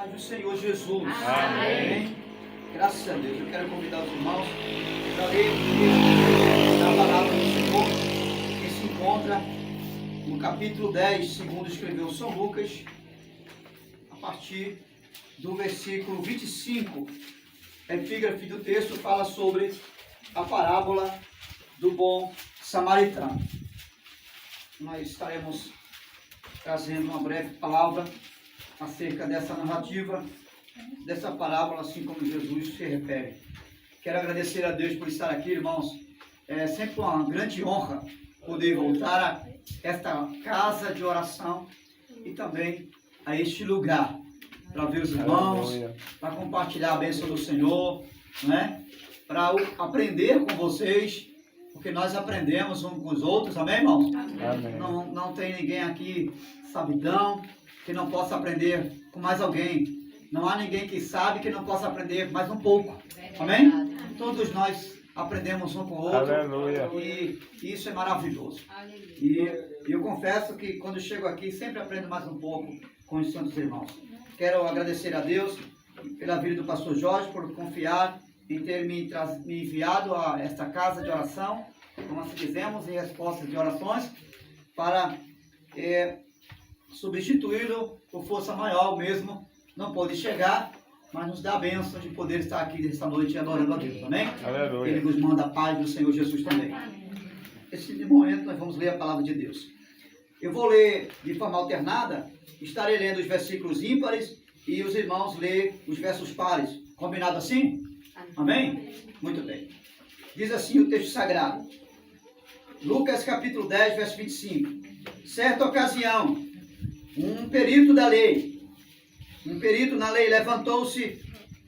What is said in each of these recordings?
paz do Senhor Jesus. Amém. Graças a Deus. Eu quero convidar os irmãos para ler o texto da palavra do Senhor, que se encontra no capítulo 10, segundo escreveu São Lucas, a partir do versículo 25. A epígrafe do texto fala sobre a parábola do bom samaritano. Nós estaremos trazendo uma breve palavra acerca dessa narrativa, dessa parábola, assim como Jesus se refere. Quero agradecer a Deus por estar aqui, irmãos. É sempre uma grande honra poder voltar a esta casa de oração e também a este lugar, para ver os irmãos, para compartilhar a bênção do Senhor, né? Para aprender com vocês, porque nós aprendemos uns com os outros, amém, irmãos? Amém. Não tem ninguém aqui sabidão que não possa aprender com mais alguém. Não há ninguém que sabe que não possa aprender mais um pouco, amém? Todos nós aprendemos um com o outro. Aleluia. E isso é maravilhoso. E eu confesso que quando chego aqui sempre aprendo mais um pouco com os santos irmãos. Quero agradecer a Deus pela vida do pastor Jorge, por confiar em ter me enviado a esta casa de oração, como assim dizemos, em respostas de orações, para substituí-lo por força maior. Mesmo não pôde chegar, mas nos dá a bênção de poder estar aqui nesta noite adorando a Deus, amém? Aleluia. Ele nos manda a paz do Senhor Jesus também. Nesse momento nós vamos ler a palavra de Deus. Eu vou ler de forma alternada, estarei lendo os versículos ímpares e os irmãos ler os versos pares. Combinado assim? Amém? Muito bem. Diz assim o texto sagrado. Lucas capítulo 10, verso 25. Certa ocasião, um perito na lei levantou-se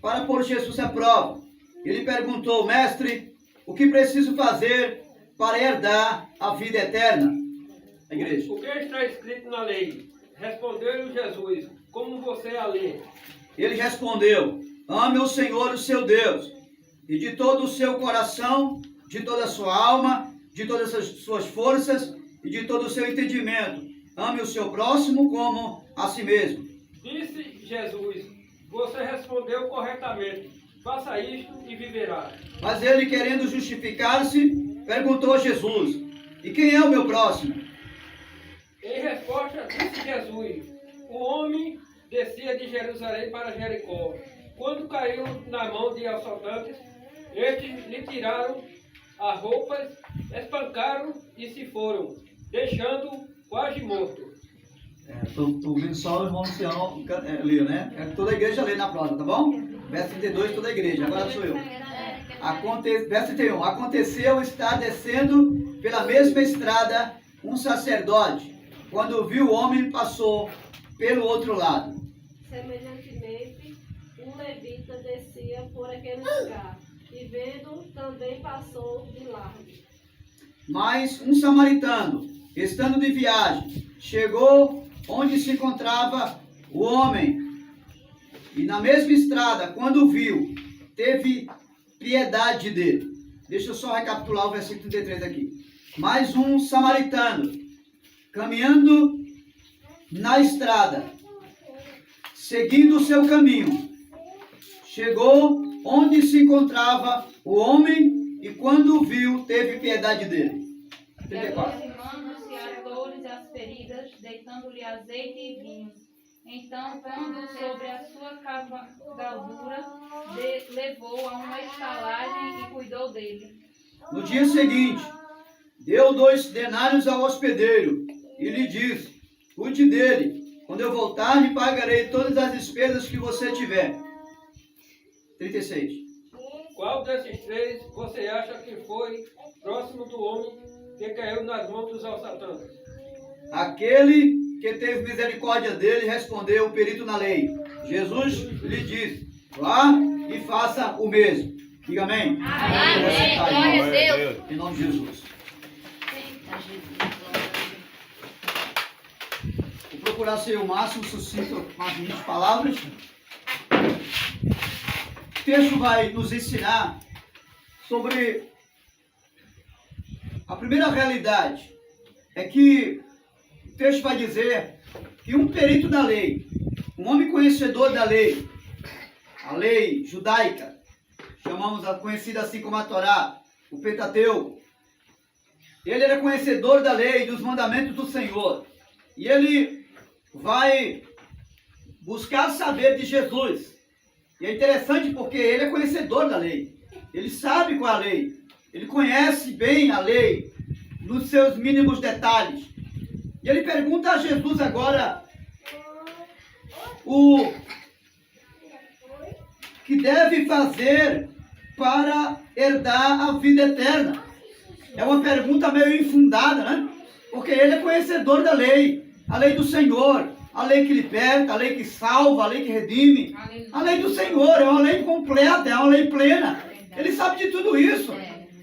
para pôr Jesus à prova. Ele perguntou: Mestre, o que preciso fazer para herdar a vida eterna? A igreja. O que está escrito na lei? Respondeu-lhe Jesus: como você a lê? Ele respondeu: ame o Senhor, o seu Deus, e de todo o seu coração, de toda a sua alma, de todas as suas forças e de todo o seu entendimento. Ame o seu próximo como a si mesmo. Disse Jesus: você respondeu corretamente. Faça isto e viverá. Mas ele, querendo justificar-se, perguntou a Jesus: e quem é o meu próximo? Em resposta, disse Jesus: o homem descia de Jerusalém para Jericó. Quando caiu na mão de assaltantes, estes lhe tiraram as roupas, espancaram e se foram, deixando-o quase morto. Estou ouvindo só o irmão Luciano ler, né? Toda a igreja lê na prosa, tá bom? Verso 32, toda a igreja. Agora sou eu. Verso 31. Aconteceu estar descendo pela mesma estrada um sacerdote. Quando viu o homem, passou pelo outro lado. Semelhantemente, um levita descia por aquele lugar, e vendo, também passou de largo. Mas um samaritano, estando de viagem, chegou onde se encontrava o homem. E na mesma estrada, quando o viu, teve piedade dele. Deixa eu só recapitular o versículo 33 aqui. Mais um samaritano, caminhando na estrada, seguindo o seu caminho, chegou onde se encontrava o homem e quando o viu, teve piedade dele. E aproximando-se, atou-lhes as feridas, deitando-lhe azeite e vinho. Então, pondo sobre a sua cavalgadura, levou a uma estalagem e cuidou dele. No dia seguinte, deu 2 denários ao hospedeiro e lhe disse: cuide dele, quando eu voltar lhe pagarei todas as despesas que você tiver. 36. Qual desses três você acha que foi próximo do homem que caiu nas mãos dos assaltantes? Aquele que teve misericórdia dele, respondeu o perito na lei. Jesus lhe disse: vá e faça o mesmo. Diga amém. Amém. Glória a Deus. Em nome de Jesus. Vou procurar ser o máximo sucinto com as 20 palavras. O texto vai nos ensinar sobre a primeira realidade. É que o texto vai dizer que um perito da lei um homem conhecedor da lei, a lei judaica, chamamos a conhecida assim como a Torá, o Pentateuco. Ele era conhecedor da lei, dos mandamentos do Senhor. E ele vai buscar saber de Jesus. E é interessante porque ele é conhecedor da lei. Ele sabe qual é a lei. Ele conhece bem a lei, nos seus mínimos detalhes. E ele pergunta a Jesus agora o que deve fazer para herdar a vida eterna. É uma pergunta meio infundada, né? Porque ele é conhecedor da lei, a lei do Senhor, a lei que liberta, a lei que salva, a lei que redime. A lei do Senhor é uma lei completa, é uma lei plena. Ele sabe de tudo isso.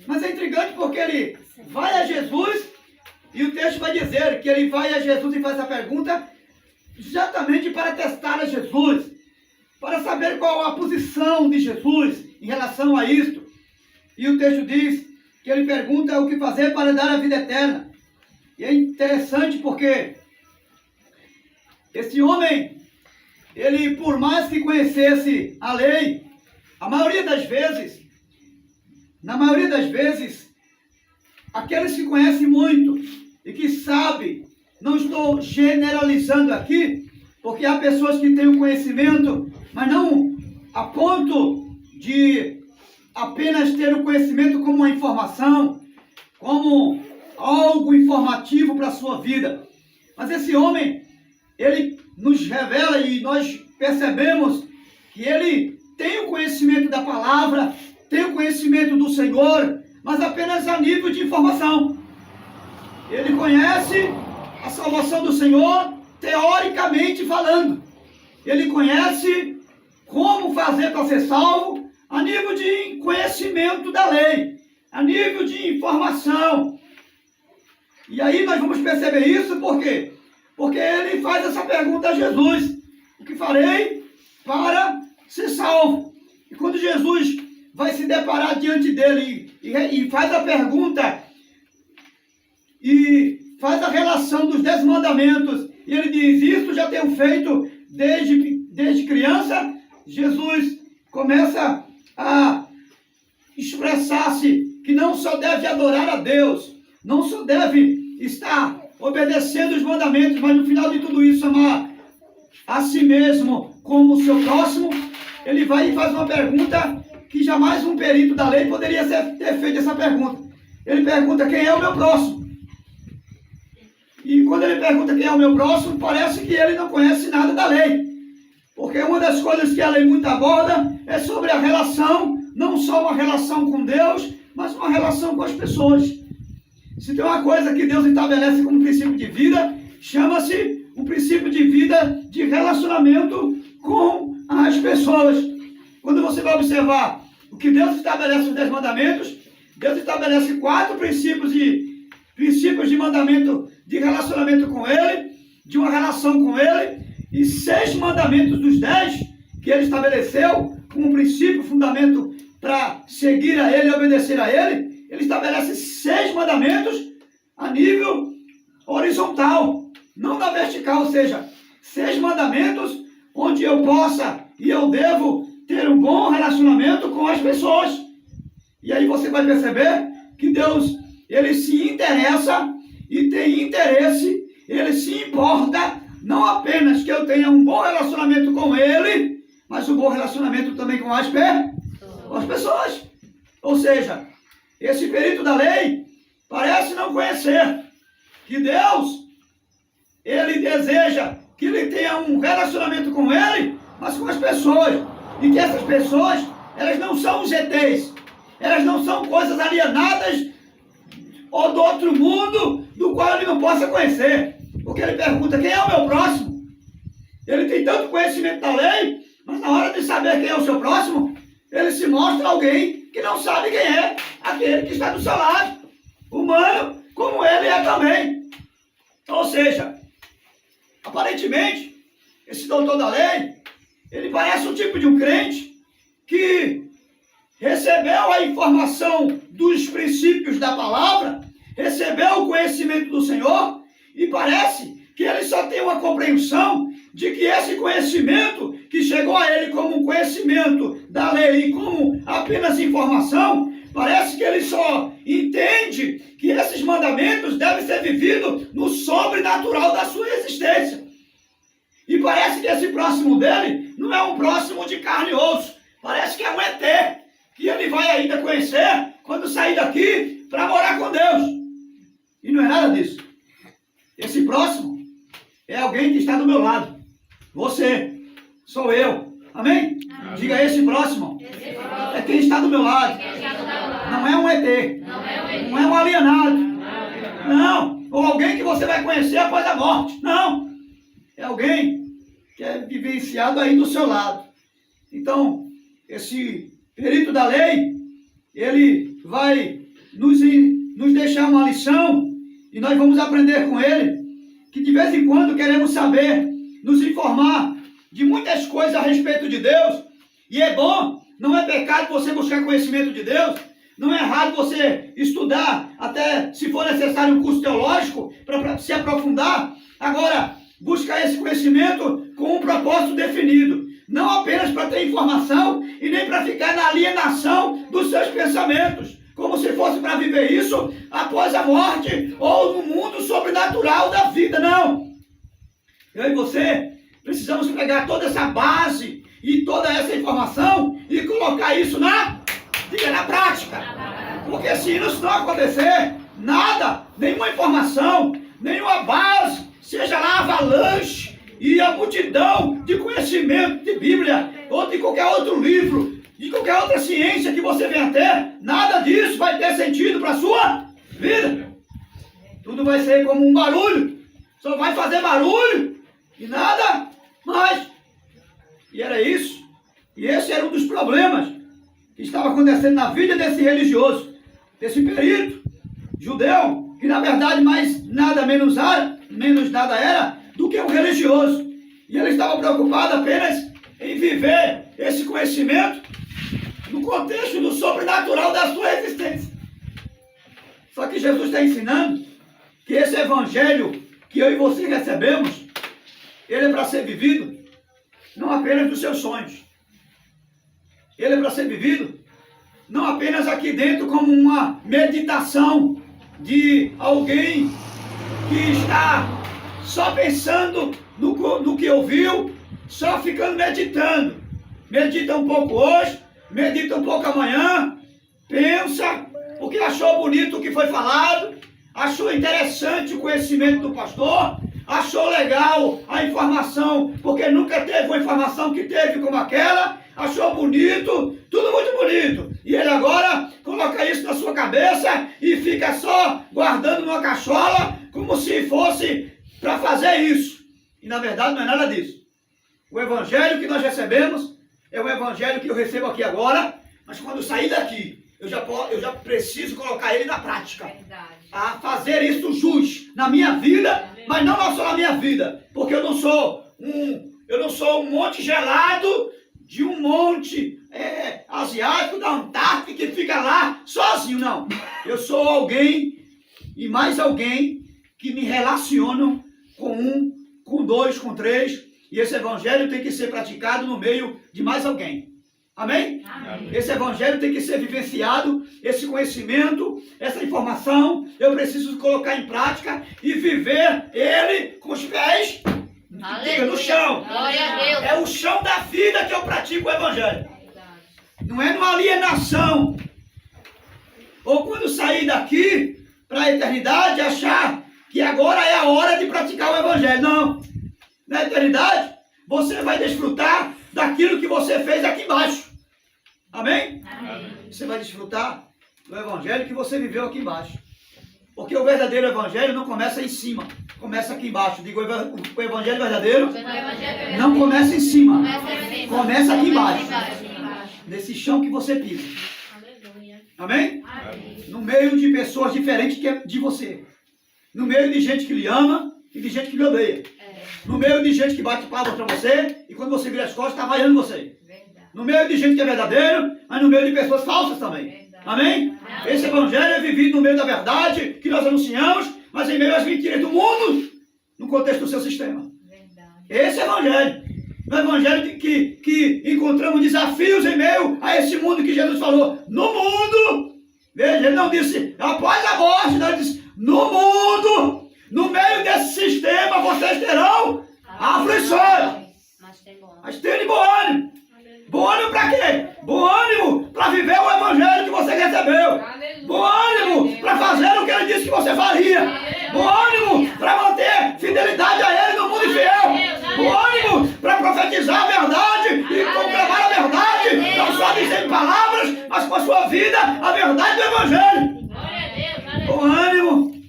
Mas é intrigante porque ele vai a Jesus e o texto vai dizer que ele vai a Jesus e faz a pergunta exatamente para testar a Jesus, para saber qual a posição de Jesus em relação a isto. E o texto diz que ele pergunta o que fazer para dar a vida eterna. E é interessante porque esse homem, ele por mais que conhecesse a lei, na maioria das vezes, aqueles que conhecem muito e que sabem, não estou generalizando aqui, porque há pessoas que têm o conhecimento, mas não a ponto de apenas ter o conhecimento como uma informação, como algo informativo para a sua vida. Mas esse homem, ele nos revela e nós percebemos que ele tem o conhecimento da palavra, tem o conhecimento do Senhor, mas apenas a nível de informação. Ele conhece a salvação do Senhor, teoricamente falando. Ele conhece como fazer para ser salvo, a nível de conhecimento da lei, a nível de informação. E aí nós vamos perceber isso por quê? Porque ele faz essa pergunta a Jesus: o que farei para ser salvo? E quando Jesus vai se deparar diante dele e faz a pergunta e faz a relação dos 10 mandamentos, e ele diz: isso já tenho feito desde criança. Jesus começa a expressar-se que não só deve adorar a Deus, não só deve estar obedecendo os mandamentos, mas no final de tudo isso amar a si mesmo como o seu próximo. Ele vai e faz uma pergunta que jamais um perito da lei poderia ter feito essa pergunta. Ele pergunta: quem é o meu próximo? E quando ele pergunta quem é o meu próximo, parece que ele não conhece nada da lei. Porque uma das coisas que a lei muito aborda é sobre a relação, não só uma relação com Deus, mas uma relação com as pessoas. Se tem uma coisa que Deus estabelece como princípio de vida, chama-se um princípio de vida de relacionamento com as pessoas. Quando você vai observar o que Deus estabelece nos 10 mandamentos, Deus estabelece 4 princípios de mandamento de relacionamento com Ele, de uma relação com Ele, e 6 mandamentos dos 10 que Ele estabeleceu como princípio, fundamento para seguir a Ele e obedecer a Ele. Ele estabelece 6 mandamentos a nível horizontal, não na vertical, ou seja, 6 mandamentos onde eu possa e eu devo ter um bom relacionamento com as pessoas. E aí você vai perceber que Deus, Ele se interessa e tem interesse, Ele se importa, não apenas que eu tenha um bom relacionamento com Ele, mas um bom relacionamento também com as pessoas. Ou seja, esse perito da lei parece não conhecer que Deus, Ele deseja que ele tenha um relacionamento com Ele, mas com as pessoas. E que essas pessoas, elas não são os ETs, elas não são coisas alienadas ou do outro mundo do qual ele não possa conhecer. Porque ele pergunta: quem é o meu próximo? Ele tem tanto conhecimento da lei, mas na hora de saber quem é o seu próximo, ele se mostra alguém que não sabe quem é aquele que está do seu lado, humano, como ele é também. Ou seja, aparentemente, esse doutor da lei, ele parece um tipo de um crente que recebeu a informação dos princípios da palavra, recebeu o conhecimento do Senhor, e parece que ele só tem uma compreensão de que esse conhecimento que chegou a ele como um conhecimento da lei e como apenas informação, parece que ele só entende que esses mandamentos devem ser vividos no sobrenatural da sua existência. E parece que esse próximo dele não é um próximo de carne e osso, parece que é um ET, que ele vai ainda conhecer quando sair daqui para morar com Deus. E não é nada disso. Esse próximo é alguém que está do meu lado. Você, sou eu. Amém? Diga, esse próximo é quem está do meu lado. Não é um ET. Não é um alienado. Não. Ou alguém que você vai conhecer após a morte. Não. É alguém que é vivenciado aí do seu lado. Então, esse perito da lei, ele vai nos deixar uma lição e nós vamos aprender com ele que de vez em quando queremos saber, nos informar de muitas coisas a respeito de Deus. E é bom, não é pecado você buscar conhecimento de Deus, não é errado você estudar, até se for necessário um curso teológico para se aprofundar. Agora, buscar esse conhecimento com um propósito definido, não apenas para ter informação e nem para ficar na alienação dos seus pensamentos, como se fosse para viver isso após a morte ou no mundo sobrenatural da vida. Não. Eu e você precisamos pegar toda essa base e toda essa informação e colocar isso na prática. Porque se isso não acontecer, nada, nenhuma informação, nenhuma base, seja lá avalanche e a multidão de conhecimento de Bíblia ou de qualquer outro livro, de qualquer outra ciência que você venha ter, nada disso vai ter sentido para a sua vida. Tudo vai ser como um barulho, só vai fazer barulho e nada mais. E era isso. E esse era um dos problemas que estava acontecendo na vida desse religioso, desse perito judeu, que na verdade mais nada menos nada era do que um religioso. E ele estava preocupado apenas em viver esse conhecimento no contexto do sobrenatural da sua existência. Só que Jesus está ensinando que esse evangelho que eu e você recebemos, ele é para ser vivido não apenas dos seus sonhos. Ele é para ser vivido não apenas aqui dentro como uma meditação de alguém que está só pensando no que ouviu, só ficando meditando. Medita um pouco hoje, medita um pouco amanhã, pensa, porque achou bonito o que foi falado, achou interessante o conhecimento do pastor, achou legal a informação, porque nunca teve uma informação que teve como aquela, achou bonito, tudo muito bonito. E ele agora coloca isso na sua cabeça e fica só guardando numa cachola, como se fosse para fazer isso. E na verdade não é nada disso. O evangelho que nós recebemos é o evangelho que eu recebo aqui agora, mas quando eu sair daqui, eu já preciso colocar ele na prática. Verdade. A fazer isso jus na minha vida, mas não só na minha vida, porque eu não sou um monte gelado de um monte asiático da Antártica que fica lá sozinho, não. Eu sou alguém e mais alguém que me relacionam com um, com dois, com três, e esse evangelho tem que ser praticado no meio de mais alguém. Amém? Amém? Esse evangelho tem que ser vivenciado, esse conhecimento, essa informação, eu preciso colocar em prática e viver ele com os pés no chão. Glória a Deus. É o chão da vida que eu pratico o evangelho. Não é numa alienação. Ou quando sair daqui para a eternidade, achar que agora é a hora de praticar o evangelho. Não. Na eternidade, você vai desfrutar daquilo que você fez aqui embaixo. Amém? Amém. Você vai desfrutar do evangelho que você viveu aqui embaixo. Porque o verdadeiro evangelho não começa em cima, começa aqui embaixo. Digo, o evangelho verdadeiro não começa em cima, começa aqui embaixo. Nesse chão que você pisa. Amém? No meio de pessoas diferentes de você. No meio de gente que lhe ama e de gente que lhe odeia. No meio de gente que bate palmas para você e quando você vira as costas está vaiando você. No meio de gente que é verdadeiro, mas no meio de pessoas falsas também. Amém? Esse evangelho é vivido no meio da verdade que nós anunciamos, mas em meio às mentiras do mundo, no contexto do seu sistema. Esse é o Evangelho. No Evangelho que encontramos desafios em meio a esse mundo que Jesus falou. No mundo, veja, ele não disse após a morte, não, ele disse no mundo, no meio desse sistema, vocês terão aflições. Mas tenha bom ânimo. Bom ânimo para quê? Bom ânimo para viver o Evangelho que você recebeu. Bom ânimo para fazer o que ele disse que você faria. Bom ânimo para manter fidelidade a ele no mundo infiel. Bom ânimo para profetizar a verdade e proclamar a verdade, não só dizer em palavras, mas com a sua vida, a verdade do Evangelho. Bom ânimo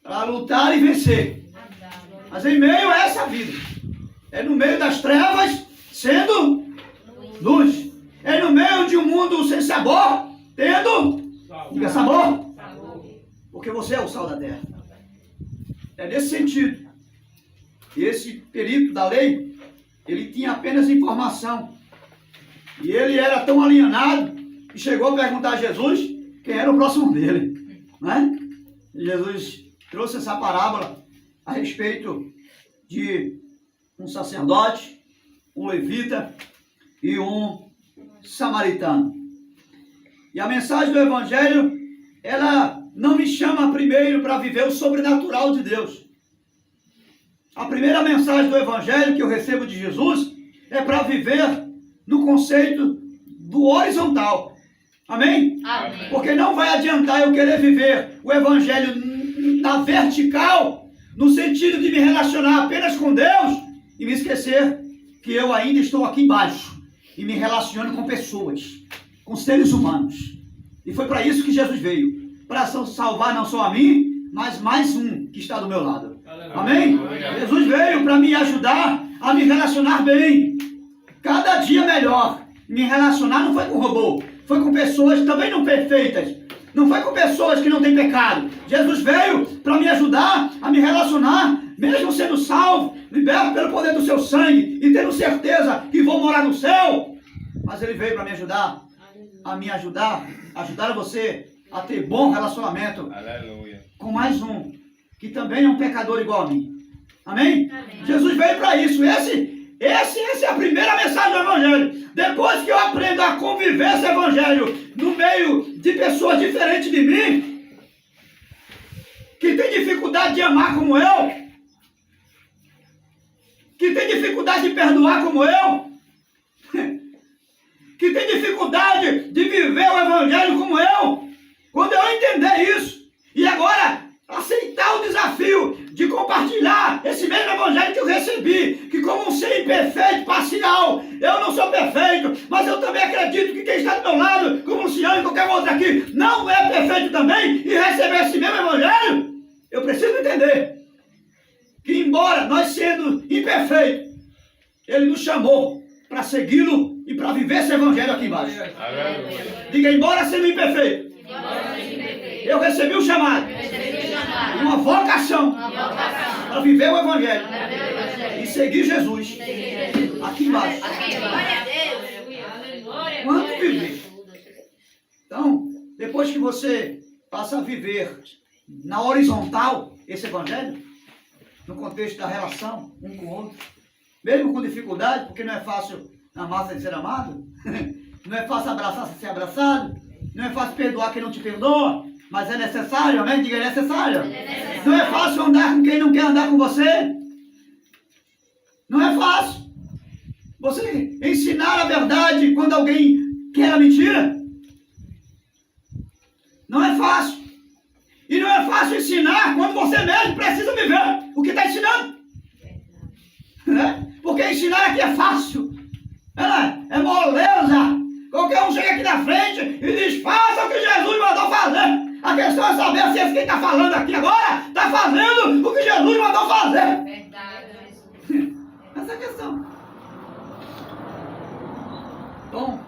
para lutar e vencer. Mas em meio a essa vida, é no meio das trevas, sendo luz. É no meio de um mundo sem sabor, tendo, diga sabor, porque você é o sal da terra. É nesse sentido. E esse perito da lei, ele tinha apenas informação. E ele era tão alienado que chegou a perguntar a Jesus quem era o próximo dele. Não é? E Jesus trouxe essa parábola a respeito de um sacerdote, um levita e um samaritano. E a mensagem do Evangelho, ela não me chama primeiro para viver o sobrenatural de Deus. A primeira mensagem do Evangelho que eu recebo de Jesus é para viver no conceito do horizontal. Amém? Amém. Porque não vai adiantar eu querer viver o Evangelho na vertical, no sentido de me relacionar apenas com Deus e me esquecer que eu ainda estou aqui embaixo e me relaciono com pessoas, com seres humanos. E foi para isso que Jesus veio, para salvar não só a mim, mas mais um que está do meu lado. Amém? Jesus veio para me ajudar a me relacionar bem, cada dia melhor. Me relacionar não foi com robô, foi com pessoas também não perfeitas, não foi com pessoas que não têm pecado. Jesus veio para me ajudar a me relacionar, mesmo sendo salvo, liberto pelo poder do seu sangue e tendo certeza que vou morar no céu. Mas ele veio para me ajudar, ajudar você a ter bom relacionamento. Aleluia. Com mais um, que também é um pecador igual a mim. Amém? Amém. Jesus veio para isso. Essa é a primeira mensagem do Evangelho. Depois que eu aprendo a conviver esse Evangelho no meio de pessoas diferentes de mim, que tem dificuldade de amar como eu, que tem dificuldade de perdoar como eu, que tem dificuldade de viver o Evangelho como eu, quando eu entender isso, e agora aceitar o desafio de compartilhar esse mesmo Evangelho que eu recebi, que como um ser imperfeito, parcial, eu não sou perfeito, mas eu também acredito que quem está do meu lado, como o Luciano e qualquer outro aqui, não é perfeito também, e receber esse mesmo Evangelho, eu preciso entender que embora nós sendo imperfeitos, Ele nos chamou para segui-lo e para viver esse Evangelho aqui embaixo. Aleluia. Diga, embora sendo imperfeito, eu recebi o chamado, uma vocação para viver o Evangelho e seguir Jesus aqui embaixo. Quanto viver? Então, depois que você passa a viver na horizontal esse Evangelho, no contexto da relação um com o outro, mesmo com dificuldade, porque não é fácil amar sem ser amado, não é fácil abraçar sem ser abraçado, não é fácil perdoar quem não te perdoa, mas é necessário, amém? Diga, é necessário. Não é fácil andar com quem não quer andar com você. Não é fácil. Você ensinar a verdade quando alguém quer a mentira. Não é fácil. E não é fácil ensinar quando você mesmo precisa viver o que está ensinando. Né? Porque ensinar aqui é fácil. É moleza. Qualquer um chega aqui na frente e diz, faça o que Jesus mandou fazer. A questão é saber se esse que está falando aqui agora está fazendo o que Jesus mandou fazer. Verdade. Essa é a questão. Bom,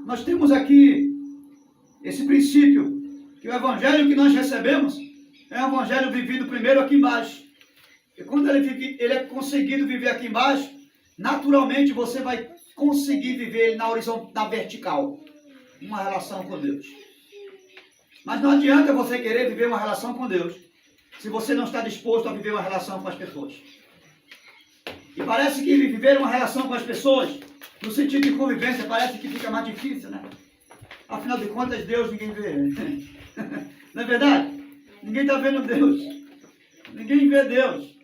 nós temos aqui esse princípio, que o Evangelho que nós recebemos é um Evangelho vivido primeiro aqui embaixo. E quando ele é conseguido viver aqui embaixo, naturalmente você vai conseguir viver ele na vertical, uma relação com Deus. Mas não adianta você querer viver uma relação com Deus se você não está disposto a viver uma relação com as pessoas. E parece que viver uma relação com as pessoas, no sentido de convivência, parece que fica mais difícil, né? Afinal de contas, Deus ninguém vê. Não é verdade? Ninguém está vendo Deus. Ninguém vê Deus.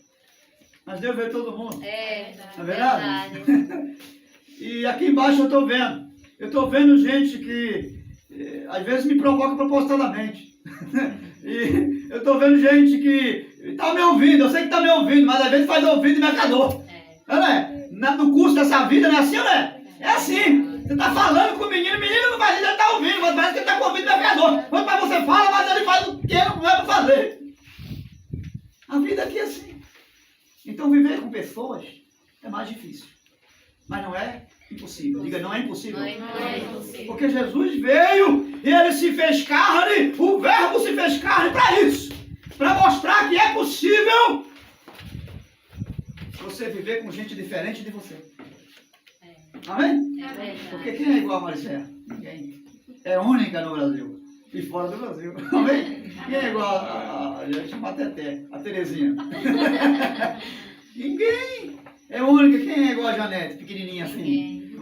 Mas Deus vê todo mundo. Não é verdade? E aqui embaixo eu estou vendo. Eu estou vendo gente que às vezes me provoca propositadamente. E eu estou vendo gente que está me ouvindo. Eu sei que está me ouvindo, mas às vezes faz ouvido e me acalou. Não é? No curso dessa vida não é assim, não é? É assim. Você está falando com o menino não faz isso, ele está ouvindo, mas parece que ele está com o ouvido do pecador. Quando você fala, mas ele faz o que não é para fazer. A vida aqui é assim. Então viver com pessoas é mais difícil. Mas não é impossível. Diga, não é impossível. Não é impossível. Porque Jesus veio e ele se fez carne, o verbo se fez carne para isso. Para mostrar que é possível você viver com gente diferente de você. Amém? Porque quem é igual a Maricé? Ninguém. É única no Brasil. E fora do Brasil. Amém? Quem é igual a chama a Teté, a Terezinha? Ninguém. É única. Quem é igual a Janete, pequenininha assim?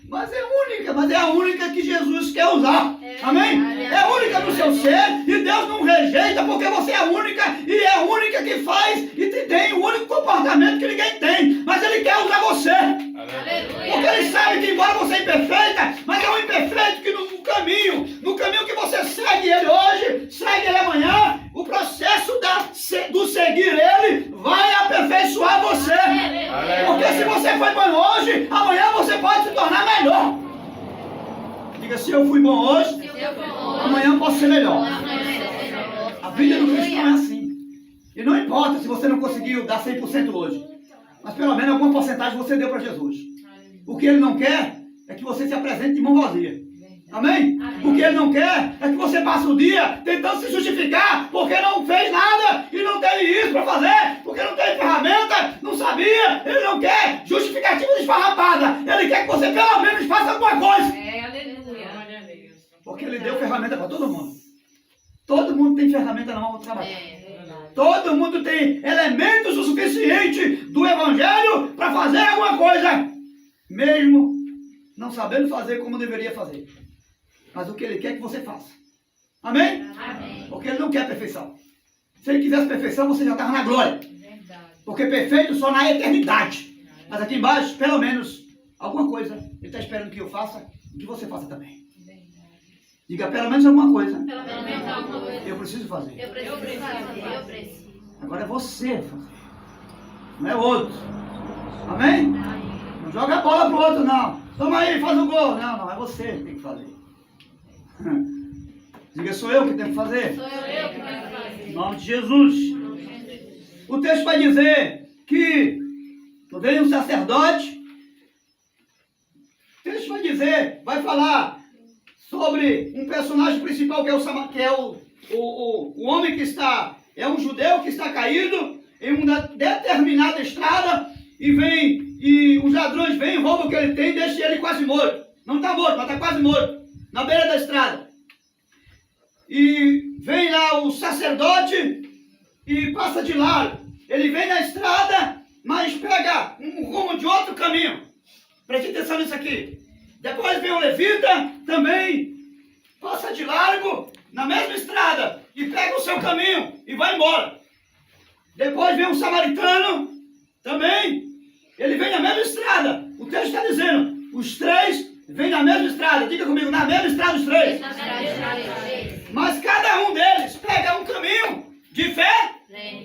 Mas é única. Mas é a única que Jesus quer usar. Amém? É única no seu ser. E Deus não rejeita porque você é única. E é a única que faz e tem o único comportamento que ninguém tem. Mas Ele quer usar você. Porque Ele sabe que embora você é imperfeita, mas é um imperfeito que no caminho que você segue Ele hoje, segue Ele amanhã, o processo do seguir Ele vai aperfeiçoar você. Porque se você foi bom hoje, amanhã você pode se tornar melhor. Diga, se eu fui bom hoje, amanhã eu posso ser melhor. A vida do cristão é assim. E não importa se você não conseguiu dar 100% hoje, mas pelo menos alguma porcentagem você deu para Jesus. O que Ele não quer é que você se apresente de mão vazia. Amém? O que Ele não quer é que você passe o dia tentando se justificar porque não fez nada e não teve isso para fazer, porque não teve ferramenta, não sabia. Ele não quer justificativa desfarrapada. Ele quer que você pelo menos faça alguma coisa. Aleluia. Porque Ele deu ferramenta para todo mundo. Todo mundo tem ferramenta na mão para trabalhar. Todo mundo tem elementos o suficiente do Evangelho para fazer alguma coisa, mesmo não sabendo fazer como deveria fazer. Mas o que Ele quer que você faça. Amém? Porque Ele não quer perfeição. Se Ele quisesse perfeição, você já estava na glória. Porque perfeito só na eternidade. Mas aqui embaixo, pelo menos, alguma coisa Ele está esperando que eu faça e que você faça também. Diga, pelo menos alguma coisa. Eu preciso fazer. Eu preciso. Agora é você fazer. Não é outro. Amém? Não joga a bola pro outro, não. Toma aí, faz o gol. Não, é você que tem que fazer. Diga, sou eu que tenho que fazer? Sou eu que tenho que fazer. Em nome de Jesus. O texto vai dizer que veio um sacerdote. O texto vai dizer, vai falar sobre um personagem principal que é o homem que está, é um judeu que está caído em uma determinada estrada e os ladrões vêm, roubam o que ele tem e deixam ele quase morto. Não está morto, mas está quase morto, na beira da estrada. E vem lá o sacerdote e passa de lado. Ele vem na estrada, mas pega um rumo de outro caminho. Preste atenção nisso aqui. Depois vem o levita, também passa de largo na mesma estrada e pega o seu caminho e vai embora. Depois vem um samaritano, também, ele vem na mesma estrada. O texto está dizendo, os três vêm na mesma estrada. Diga comigo, na mesma estrada os três. Mas cada um deles pega um caminho de fé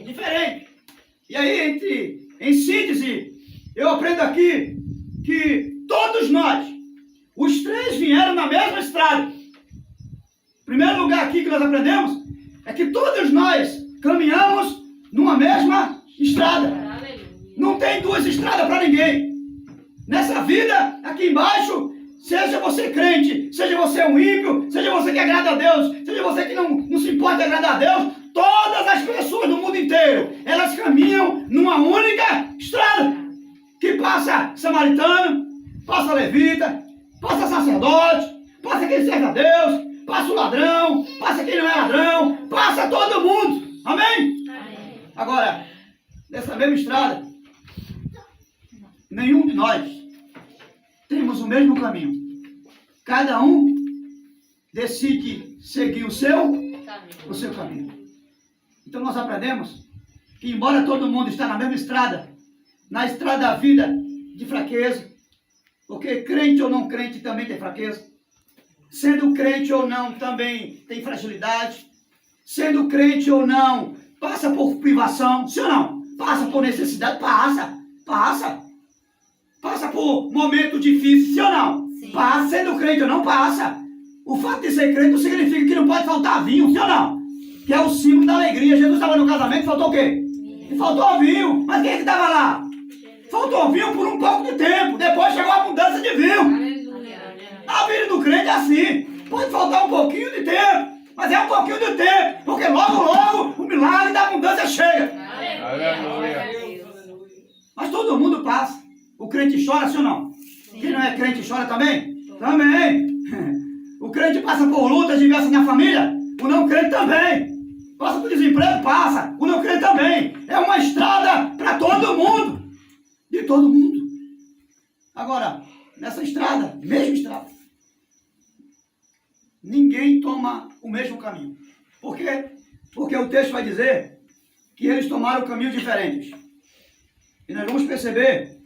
diferente. E aí, em síntese, eu aprendo aqui que todos nós, os três vieram na mesma estrada. O primeiro lugar aqui que nós aprendemos é que todos nós caminhamos numa mesma estrada. Não tem duas estradas para ninguém. Nessa vida, aqui embaixo, seja você crente, seja você um ímpio, seja você que agrada a Deus, seja você que não se importa em agradar a Deus, todas as pessoas do mundo inteiro, elas caminham numa única estrada, que passa samaritano, passa levita, passa sacerdote, passa quem serve a Deus, passa o ladrão, passa quem não é ladrão, passa todo mundo. Amém? Agora, nessa mesma estrada, nenhum de nós temos o mesmo caminho. Cada um decide seguir o seu caminho. Então nós aprendemos que embora todo mundo está na mesma estrada, na estrada da vida de fraqueza, porque crente ou não crente também tem fraqueza, sendo crente ou não também tem fragilidade, sendo crente ou não passa por privação, sim ou não? Passa por necessidade, passa por momento difícil, sim ou não? Sim. Passa, sendo crente ou não, passa. O fato de ser crente não significa que não pode faltar vinho, sim ou não? Que é o símbolo da alegria. Jesus estava no casamento, faltou o quê? Faltou vinho. Mas quem é que estava lá? Faltou vinho por um pouco de tempo. Depois chegou a abundância de vinho. A vida do crente é assim. Pode faltar um pouquinho de tempo, mas é um pouquinho de tempo, porque logo o milagre da abundância chega. Aleluia. Mas todo mundo passa. O crente chora, sim ou não? Quem não é crente chora também? Também. O crente passa por lutas diversas na família. O não crente também. Passa por desemprego? Passa. O não crente também. É uma estrada para todo mundo. De todo mundo. Agora, nessa estrada, mesma estrada, ninguém toma o mesmo caminho. Por quê? Porque o texto vai dizer que eles tomaram caminhos diferentes. E nós vamos perceber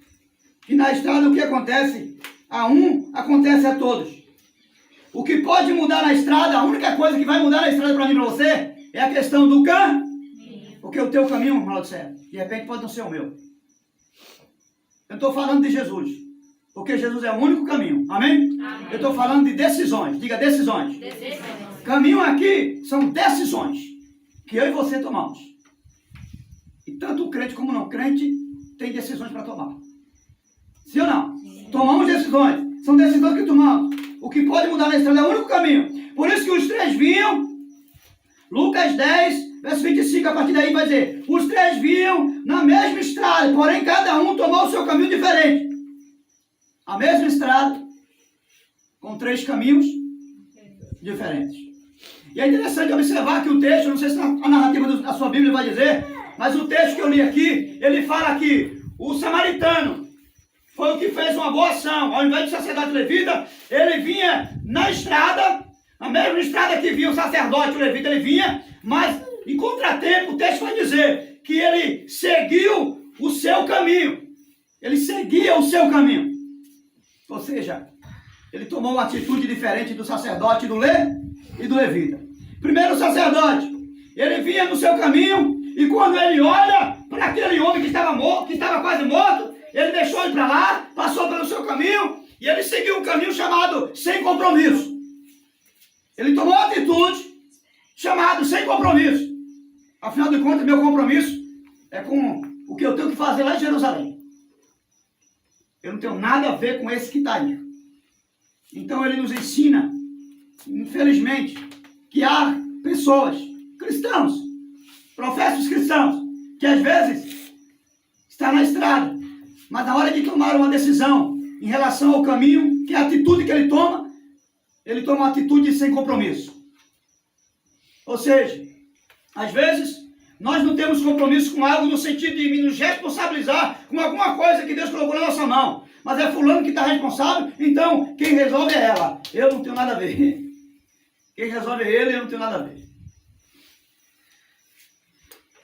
que na estrada o que acontece a um, acontece a todos. O que pode mudar na estrada, a única coisa que vai mudar na estrada para mim e para você, é a questão do caminho. Porque o teu caminho, irmão do céu, de repente pode não ser o meu. Eu estou falando de Jesus. Porque Jesus é o único caminho. Amém? Amém. Eu estou falando de decisões. Diga decisões. Caminho aqui são decisões que eu e você tomamos. E tanto o crente como o não crente tem decisões para tomar. Sim ou não? Sim. Tomamos decisões. São decisões que tomamos. O que pode mudar na estrada é o único caminho. Por isso que os três vinham. Lucas 10, verso 25, a partir daí vai dizer: os três vinham na mesma estrada, porém cada um tomou o seu caminho diferente. A mesma estrada, com três caminhos diferentes. E é interessante observar que o texto, não sei se a narrativa da sua Bíblia vai dizer, mas o texto que eu li aqui, ele fala que o samaritano foi o que fez uma boa ação. Ao invés de sacerdote levita, ele vinha na estrada, a mesma estrada que vinha o sacerdote, o levita, ele vinha, mas em contratempo o texto vai dizer que ele seguiu o seu caminho. Ele seguia o seu caminho. Ou seja, ele tomou uma atitude diferente do sacerdote e do levita. Primeiro o sacerdote, ele vinha no seu caminho, e quando ele olha para aquele homem que estava morto, que estava quase morto, ele deixou ele para lá, passou pelo seu caminho, e ele seguiu um caminho chamado sem compromisso. Ele tomou uma atitude chamada sem compromisso. Afinal de contas, meu compromisso é com o que eu tenho que fazer lá em Jerusalém. Eu não tenho nada a ver com esse que está aí. Então ele nos ensina, infelizmente, que há pessoas, cristãos, professos cristãos, que às vezes estão na estrada, mas na hora de tomar uma decisão em relação ao caminho, que é a atitude que ele toma uma atitude sem compromisso. Ou seja, às vezes nós não temos compromisso com algo no sentido de nos responsabilizar com alguma coisa que Deus colocou na nossa mão. Mas é fulano que está responsável, então quem resolve é ela. Eu não tenho nada a ver. Quem resolve é ele, eu não tenho nada a ver.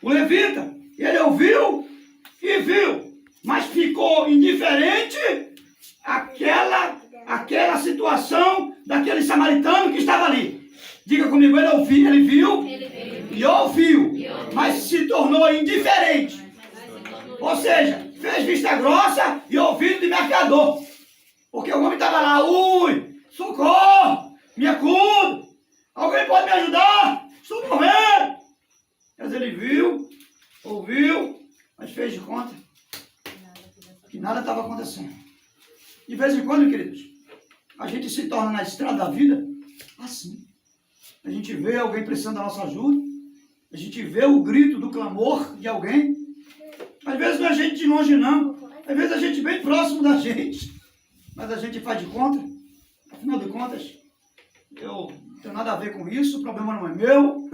O levita, ele ouviu e viu, mas ficou indiferente àquela situação daquele samaritano que estava ali. Diga comigo, ele viu e ouviu, mas se tornou indiferente. Ou seja, fez vista grossa e ouvido de mercador. Porque o homem estava lá, socorro, me acudo, alguém pode me ajudar, estou morrendo. Mas ele viu, ouviu, mas fez de conta que nada estava acontecendo. De vez em quando, queridos, a gente se torna na estrada da vida assim. A gente vê alguém precisando da nossa ajuda, a gente vê o grito do clamor de alguém. Às vezes não é gente de longe não, às vezes a gente bem próximo da gente, mas a gente faz de conta, afinal de contas, eu não tenho nada a ver com isso, o problema não é meu,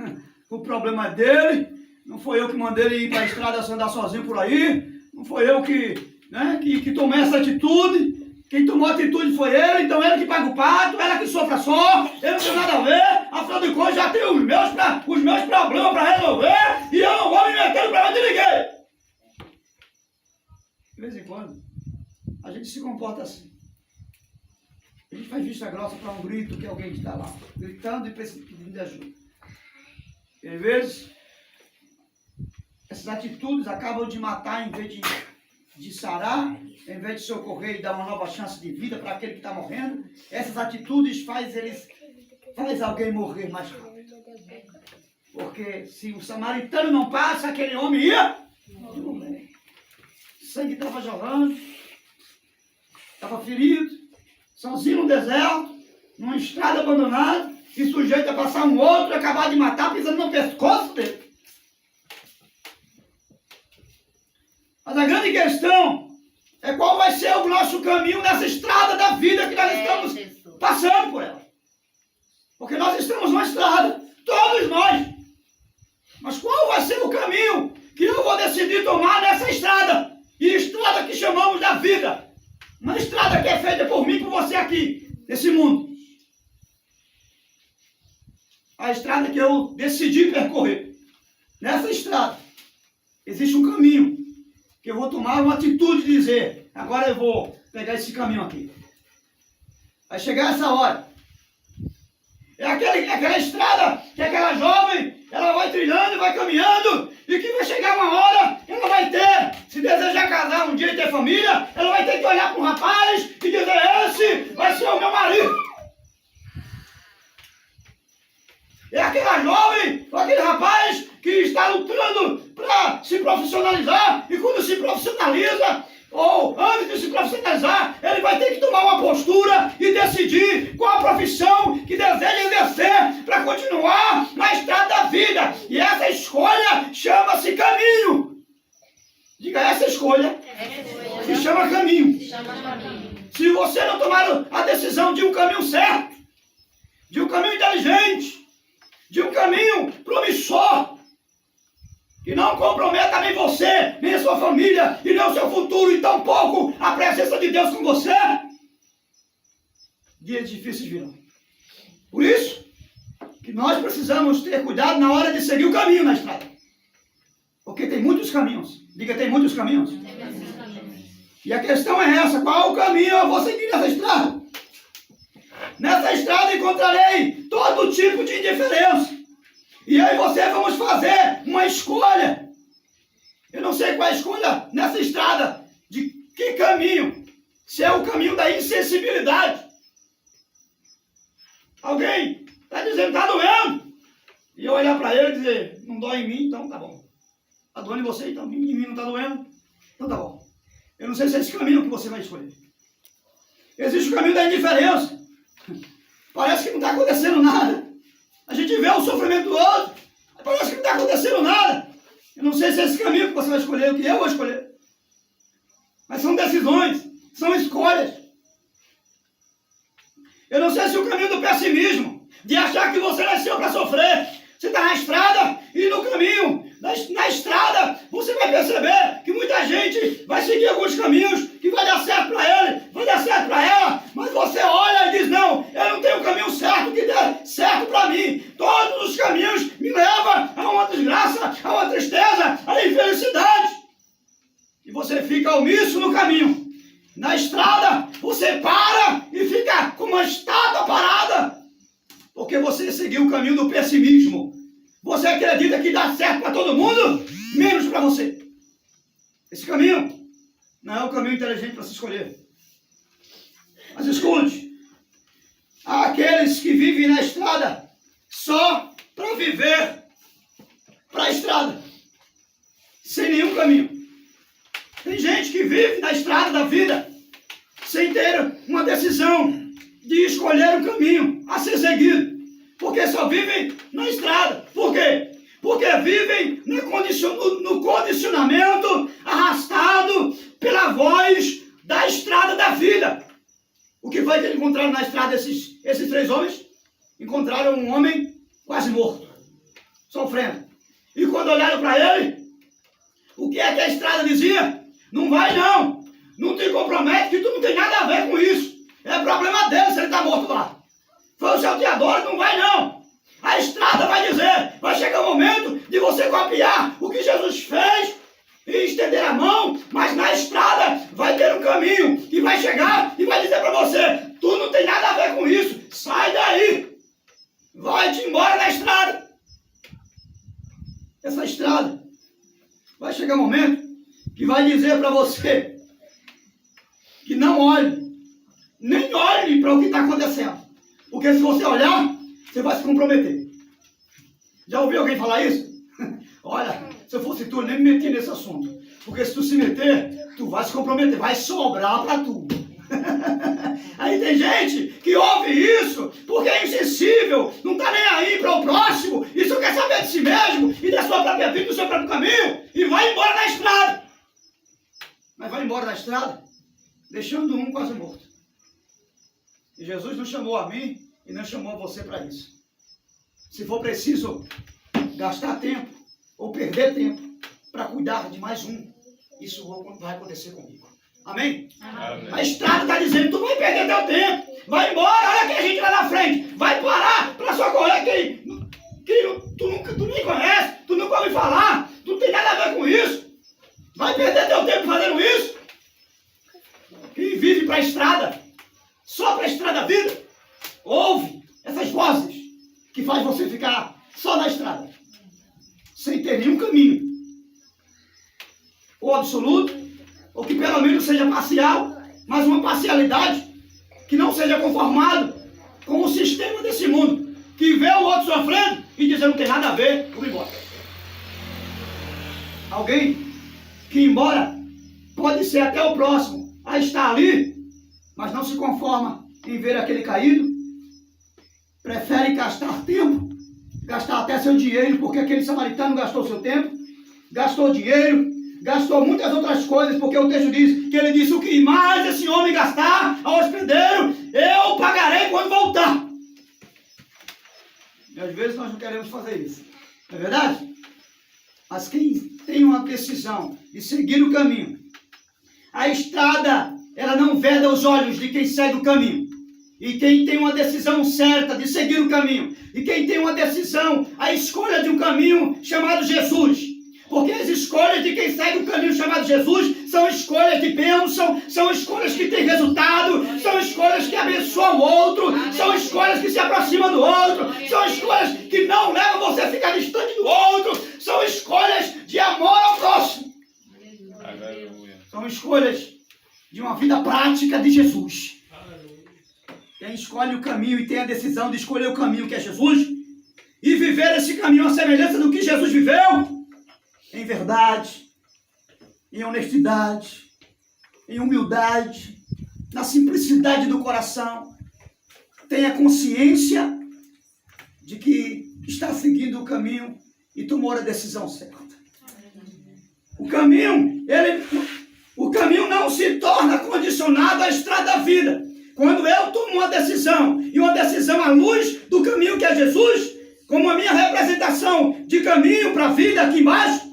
o problema é dele, Não foi eu que mandei ele ir para a estrada andar sozinho por aí. Não foi eu que tomei essa atitude. Quem tomou a atitude foi ele, então ele que paga o pato, ela que sofra só, ele não tem nada a ver, afinal de contas já tem os meus problemas para resolver e eu não vou me meter no problema de ninguém. De vez em quando, a gente se comporta assim. A gente faz vista grossa para um grito que alguém está lá, gritando e pedindo ajuda. E às vezes, essas atitudes acabam de matar em vez de sarar, em vez de socorrer e dar uma nova chance de vida para aquele que está morrendo. Essas atitudes faz alguém morrer mais rápido. Porque se o samaritano não passa, aquele homem ia morrer. O sangue estava jorrando, estava ferido, sozinho no deserto, numa estrada abandonada, e sujeito a passar um outro e acabar de matar, pisando no pescoço dele. Mas a grande questão é qual vai ser o nosso caminho nessa estrada da vida que nós estamos passando por ela. Porque nós estamos numa estrada, todos nós. Mas qual vai ser o caminho que eu vou decidir tomar nessa estrada? E estrada que chamamos da vida. Uma estrada que é feita por mim e por você aqui, nesse mundo. A estrada que eu decidi percorrer. Nessa estrada existe um caminho que eu vou tomar uma atitude de dizer, agora eu vou pegar esse caminho aqui. Vai chegar essa hora. É aquela estrada que aquela jovem, ela vai trilhando e vai caminhando, e que vai chegar uma hora, ela vai ter, se desejar casar um dia e ter família, ela vai ter que olhar para um rapaz e dizer, esse vai ser o meu marido. É aquela jovem, aquele rapaz que está lutando para se profissionalizar, e quando se profissionaliza, ou antes de se profissionalizar, ele vai ter que tomar uma postura e decidir qual a profissão que deseja exercer para continuar na estrada da vida. E essa escolha chama-se caminho. Diga, essa escolha se chama caminho. Se você não tomar a decisão de um caminho certo, de um caminho inteligente, de um caminho promissor, que não comprometa nem você, nem a sua família, e nem o seu futuro, e tampouco a presença de Deus com você, dias difíceis virão. Por isso, que nós precisamos ter cuidado na hora de seguir o caminho na estrada. Porque tem muitos caminhos. Diga, tem muitos caminhos. E a questão é essa, qual o caminho eu vou seguir nessa estrada? Nessa estrada encontrarei todo tipo de indiferença. E eu e você vamos fazer uma escolha. Eu não sei qual é a escolha nessa estrada. De que caminho? Se é o caminho da insensibilidade. Alguém está dizendo, está doendo. E eu olhar para ele e dizer, não dói em mim, então tá bom. Está doendo em você, então em mim não está doendo. Então tá bom. Eu não sei se é esse caminho que você vai escolher. Existe o caminho da indiferença. Parece que não está acontecendo nada. A gente vê o sofrimento do outro, parece que não está acontecendo nada. Eu não sei se é esse caminho que você vai escolher, o que eu vou escolher. Mas são decisões, são escolhas. Eu não sei se o caminho do pessimismo, de achar que você nasceu para sofrer. Você está na estrada e no caminho, na estrada, você vai perceber que muita gente vai seguir alguns caminhos que vai dar certo para ele, vai dar certo para ela, mas você olha e diz, não, eu não tenho o caminho certo que dê certo para mim. Todos os caminhos me levam a uma desgraça, a uma tristeza, a infelicidade. E você fica omisso no caminho. Na estrada, você para e fica com uma estátua parada. Porque você seguiu o caminho do pessimismo. Você acredita que dá certo para todo mundo, menos para você. Esse caminho não é o caminho inteligente para se escolher. Mas escute, há aqueles que vivem na estrada só para viver para a estrada, sem nenhum caminho. Tem gente que vive na estrada da vida sem ter uma decisão de escolher um caminho a ser seguido. Porque só vivem na estrada. Por quê? Porque vivem no condicionamento arrastado pela voz da estrada da vida. O que foi que eles encontraram na estrada, esses três homens? Encontraram um homem quase morto, sofrendo. E quando olharam para ele, o que é que a estrada dizia? Não vai não. Não te compromete que tu não tem nada a ver com isso. É problema dele se ele está morto lá. Foi o salteador, não vai não. A estrada vai dizer, vai chegar o momento de você copiar o que Jesus fez e estender a mão, mas na estrada vai ter um caminho que vai chegar e vai dizer para você, tu não tem nada a ver com isso, sai daí. Vai-te embora da estrada. Essa estrada vai chegar um momento que vai dizer para você que não olhe, nem olhe para o que está acontecendo. Porque se você olhar, você vai se comprometer. Já ouviu alguém falar isso? Olha, se eu fosse tu, eu nem me metia nesse assunto. Porque se tu se meter, tu vai se comprometer, vai sobrar para tu. Aí tem gente que ouve isso porque é insensível, não está nem aí para o próximo, e só quer saber de si mesmo e da sua própria vida, do seu próprio caminho, e vai embora da estrada. Mas vai embora da estrada, deixando um quase morto. E Jesus não chamou a mim e não chamou a você para isso. Se for preciso gastar tempo ou perder tempo para cuidar de mais um, isso vai acontecer comigo. Amém? Amém. A estrada está dizendo, tu vai perder teu tempo, vai embora, olha que a gente lá na frente, vai parar para socorrer quem tu nem conhece, tu nunca ouviu falar, tu não tem nada a ver com isso, vai perder teu tempo fazendo isso. Quem vive para a estrada, só para a estrada da vida, ouve essas vozes que faz você ficar só na estrada, sem ter nenhum caminho, ou absoluto, ou que pelo menos seja parcial, mas uma parcialidade que não seja conformado com o sistema desse mundo, que vê o outro sofrendo e diz, não tem nada a ver, vamos embora. Alguém que embora pode ser até o próximo a estar ali, mas não se conforma em ver aquele caído, prefere gastar tempo, gastar até seu dinheiro, porque aquele samaritano gastou seu tempo, gastou dinheiro, gastou muitas outras coisas, porque o texto diz que ele disse, o que mais esse homem gastar ao hospedeiro, eu pagarei quando voltar. E às vezes nós não queremos fazer isso, não é verdade? Mas quem tem uma decisão de seguir o caminho, a estrada, ela não veda os olhos de quem segue o caminho. E quem tem uma decisão certa de seguir o caminho, e quem tem uma decisão, a escolha de um caminho chamado Jesus. Porque as escolhas de quem segue o caminho chamado Jesus são escolhas de bênção, são escolhas que têm resultado, são escolhas que abençoam o outro, são escolhas que se aproximam do outro, são escolhas que não levam você a ficar distante do outro, são escolhas de amor ao próximo. São escolhas de uma vida prática de Jesus. Quem escolhe o caminho e tem a decisão de escolher o caminho que é Jesus e viver esse caminho à semelhança do que Jesus viveu, em verdade, em honestidade, em humildade, na simplicidade do coração, tenha consciência de que está seguindo o caminho e tomou a decisão certa. O caminho não se torna condicionado à estrada da vida. Quando eu tomo uma decisão, e uma decisão à luz do caminho que é Jesus, como a minha representação de caminho para a vida aqui embaixo,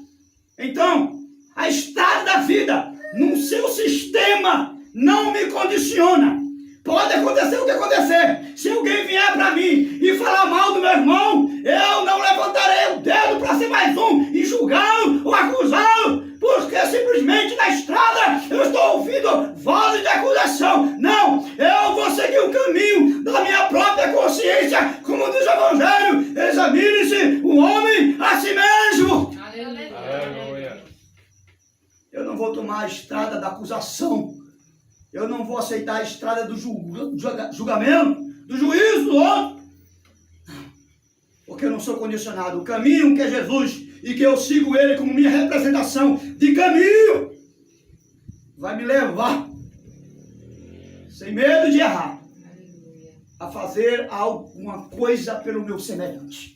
então, a estrada da vida, no seu sistema, não me condiciona. Pode acontecer o que acontecer. Se alguém vier para mim e falar mal do meu irmão, eu não levantarei o dedo para ser mais um e julgá-lo ou acusá-lo, porque simplesmente na estrada eu estou ouvindo vozes de acusação. Não, eu vou seguir o caminho da minha própria consciência, como diz o Evangelho, examine-se o homem a si mesmo. Eu não vou tomar a estrada da acusação. Eu não vou aceitar a estrada do julgamento, do juízo do outro. Porque eu não sou condicionado. O caminho que é Jesus e que eu sigo ele como minha representação de caminho vai me levar, sem medo de errar, a fazer alguma coisa pelo meu semelhante.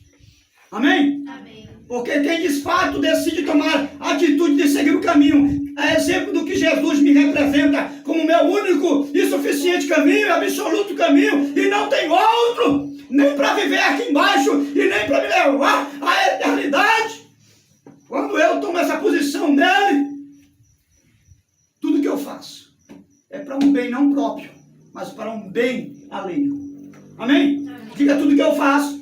Amém? Amém. Porque quem de fato decide tomar a atitude de seguir o caminho, é exemplo do que Jesus me representa como meu único e suficiente caminho, absoluto caminho, e não tem outro, nem para viver aqui embaixo, e nem para me levar à eternidade. Quando eu tomo essa posição nele, tudo que eu faço é para um bem não próprio, mas para um bem alheio. Amém? Diga tudo que eu faço.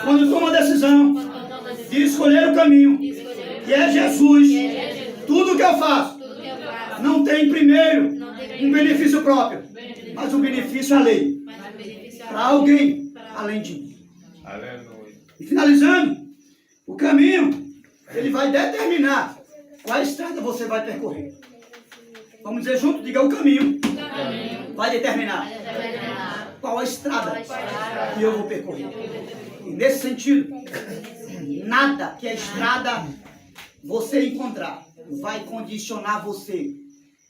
Quando eu tomo a decisão de escolher o caminho, que é Jesus, tudo que eu faço não tem primeiro um benefício próprio, mas um benefício alheio para alguém além de mim. Aleluia. E finalizando, o caminho, ele vai determinar qual estrada você vai percorrer. Vamos dizer junto, diga o caminho. Vai determinar qual a estrada que eu vou percorrer. E nesse sentido, nada que a estrada você encontrar vai condicionar você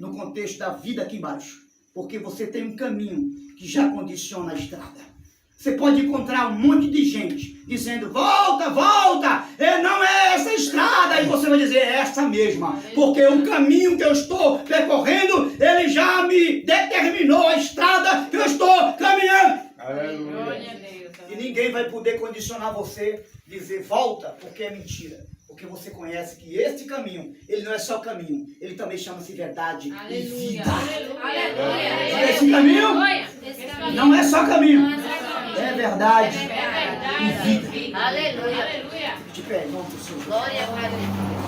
no contexto da vida aqui embaixo. Porque você tem um caminho que já condiciona a estrada. Você pode encontrar um monte de gente dizendo, volta, volta, não é essa estrada. E você vai dizer, é essa mesma. Porque o caminho que eu estou percorrendo, ele já me determinou a estrada que eu estou caminhando. Aleluia. E ninguém vai poder condicionar você, dizer, volta, porque é mentira. Porque você conhece que esse caminho, ele não é só caminho, ele também chama-se verdade e vida. Aleluia. Esse caminho não é só caminho, é verdade e vida. Aleluia. De pé, em nome do Senhor. Glória a Deus.